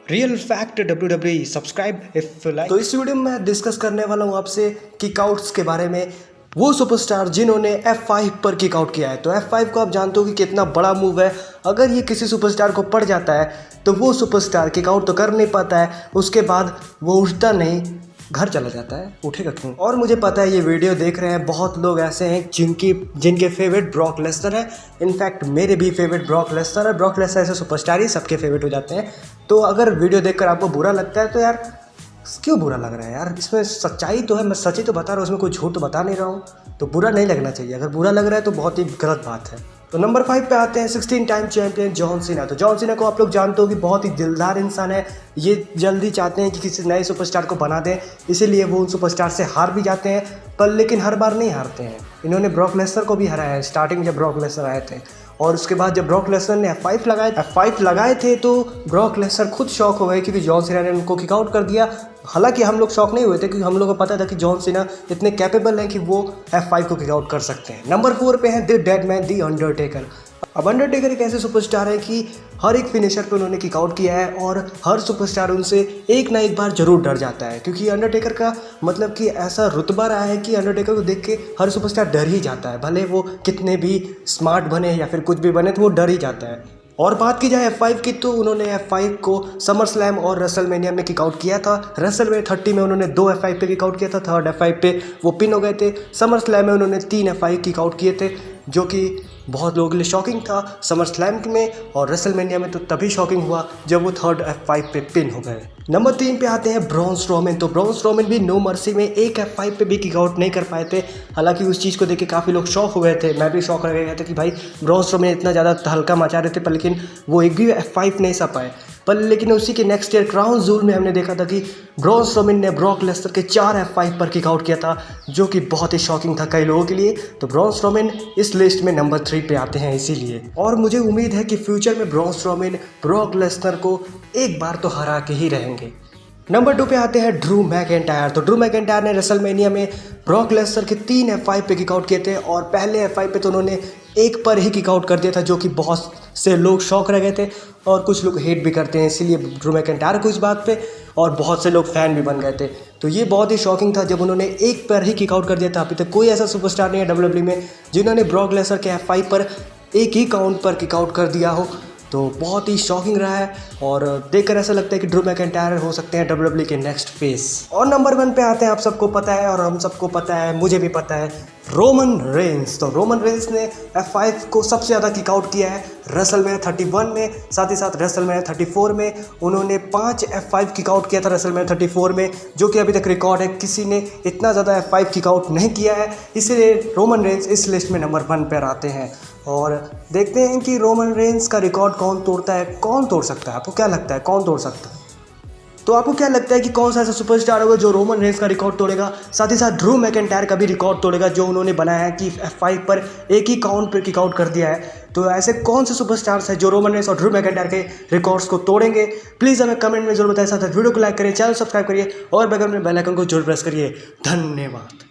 Real fact WWE subscribe if like. तो इस video में मैं डिस्कस करने वाला हूँ आपसे किकआउट्स के बारे में। वो सुपरस्टार जिन्होंने F5 पर किकआउट किया है। तो F5 को आप जानते हो कि कितना बड़ा मूव है। अगर ये किसी सुपरस्टार को पड़ जाता है तो वो सुपरस्टार किकआउट तो कर नहीं पाता है, उसके बाद वो उठता नहीं, घर चला जाता है। उठेगा क्यों? और मुझे पता है ये वीडियो देख रहे हैं बहुत लोग ऐसे हैं जिनके फेवरेट ब्रॉक लेसनर है। इनफैक्ट मेरे भी फेवरेट ब्रॉक लेसनर है। ब्रॉक लेसनर ऐसे सुपरस्टार ही सबके फेवरेट हो जाते हैं। तो अगर वीडियो देखकर आपको बुरा लगता है तो यार क्यों बुरा लग रहा है यार? इसमें सच्चाई तो है, मैं सच ही तो बता रहा हूँ, इसमें कोई झूठ तो बता नहीं रहा हूँ। तो बुरा नहीं लगना चाहिए। अगर बुरा लग रहा है तो बहुत ही गलत बात है। तो नंबर 5 पे आते हैं 16 टाइम चैंपियन जॉन सीना। तो जॉन सीना को आप लोग जानते हो कि बहुत ही दिलदार इंसान है। ये जल्दी चाहते हैं कि किसी नए सुपरस्टार को बना दें, इसीलिए वो उन सुपरस्टार से हार भी जाते हैं, पर लेकिन हर बार नहीं हारते हैं। इन्होंने ब्रॉक लेसनर को भी हराया है स्टार्टिंग में जब ब्रॉक लेसनर आए थे। और उसके बाद जब ब्रॉक लेसनर ने F5 लगाए थे तो ब्रॉक लेसनर खुद शॉक हो गए क्योंकि जॉन सीना ने उनको किकआउट कर दिया। हालांकि हम लोग शॉक नहीं हुए थे क्योंकि हम लोग को पता था कि जॉन सीना इतने कैपेबल हैं कि वो F5 को किकआउट कर सकते हैं। नंबर 4 पे है the dead man the Undertaker. अब अंडरटेकर एक ऐसे सुपरस्टार है कि हर एक फिनिशर पे उन्होंने किकआउट किया है और हर सुपरस्टार उनसे एक ना एक बार जरूर डर जाता है, क्योंकि अंडरटेकर का मतलब कि ऐसा रुतबा रहा है कि अंडरटेकर को देख के हर सुपरस्टार डर ही जाता है। भले वो कितने भी स्मार्ट बने या फिर कुछ भी बने तो वो डर ही जाता है। और बात की जाए F5 की तो उन्होंने F5 को समर स्लैम और रेसलमेनिया में किकआउट किया था। रेसलमेनिया 30 में उन्होंने 2 F5 पे किकआउट किया था, थर्ड F5 पे वो पिन हो गए थे। समर स्लैम में उन्होंने 3 F5 किकआउट किए थे, जो कि बहुत लोगों के लिए शॉकिंग था समर स्लैम में। और रेसलमेनिया में तो तभी शॉकिंग हुआ जब वो थर्ड F5 पे पिन हो गए। नंबर 3 पे आते हैं ब्रॉन स्ट्रोमैन। तो ब्रॉन स्ट्रोमैन भी नो मर्सी में एक F5 पे भी किकआउट नहीं कर पाए थे। हालांकि उस चीज़ को देख के काफ़ी लोग शॉक हो गए थे, मैं भी शॉक रह गया था कि भाई ब्रॉन स्ट्रोमैन इतना ज़्यादा तहलका मचा रहे थे, पर लेकिन वो एक भी F5 नहीं सा पाए। पर लेकिन उसी के नेक्स्ट ईयर क्राउन जूल में हमने देखा था कि ब्रॉन स्ट्रोमैन ने ब्रॉक लेसनर के 4 F5 पर किकआउट किया था, जो कि बहुत ही शॉकिंग था कई लोगों के लिए। तो ब्रॉन स्ट्रोमैन इस लिस्ट में नंबर 3 पे आते हैं इसीलिए। और मुझे उम्मीद है कि फ्यूचर में ब्रॉन स्ट्रोमैन ब्रॉक लेसनर को एक बार तो हरा के ही रहेंगे। नंबर 2 पे आते हैं ड्रू मैकइंटायर। तो ड्रू मैकइंटायर ने रेसलमेनिया में ब्रॉक लेसनर के 3 F5 पे किकआउट किए थे और पहले F5 पे तो उन्होंने एक पर ही किकआउट कर दिया था, जो कि बहुत से लोग शॉक रह गए थे और कुछ लोग हेट भी करते हैं इसीलिए ड्रू मैकइंटायर को इस बात पे, और बहुत से लोग फैन भी बन गए थे। तो ये बहुत ही शॉकिंग था जब उन्होंने एक पर ही किकआउट कर दिया था। अभी तक कोई ऐसा सुपरस्टार नहीं है WWE में जिन्होंने ब्रॉक लेसनर के F5 पर एक ही काउंट पर किकआउट कर दिया हो। तो बहुत ही शॉकिंग रहा है और देखकर ऐसा लगता है कि ड्रू मैकइंटायर हो सकते हैं WWE के नेक्स्ट फेस। और नंबर 1 पे आते हैं, आप सबको पता है और हम सबको पता है, मुझे भी पता है, रोमन रेंस। तो रोमन रेंस ने F5 को सबसे ज़्यादा किकआउट किया है रेसलमेनिया 31 में, साथ ही साथ रेसलमेनिया 34 में उन्होंने 5 F5 किकआउट किया था रेसलमेनिया 34 में, जो कि अभी तक रिकॉर्ड है, किसी ने इतना ज़्यादा F5 किकआउट नहीं किया है। इसीलिए रोमन रेंस इस लिस्ट में नंबर 1 पर आते हैं। और देखते हैं कि रोमन रेंस का रिकॉर्ड कौन तोड़ता है, कौन तोड़ सकता है? आपको क्या लगता है कौन तोड़ सकता है? तो आपको क्या लगता है कि कौन सा ऐसा सुपरस्टार होगा जो रोमन रेंस का रिकॉर्ड तोड़ेगा, साथ ही साथ ड्रू मैकइंटायर का भी रिकॉर्ड तोड़ेगा जो उन्होंने बनाया है कि F5 पर एक ही काउंट पर किकआउट कर दिया है? तो ऐसे कौन से सुपरस्टार्स हैं जो रोमन रेंस और ड्रू मैकइंटायर के रिकॉर्ड्स को तोड़ेंगे? प्लीज़ हमें कमेंट में जरूर बताएं, साथ वीडियो को लाइक करिए, चैनल सब्सक्राइब करिए और बगल में बेल आइकन को जरूर प्रेस करिए। धन्यवाद।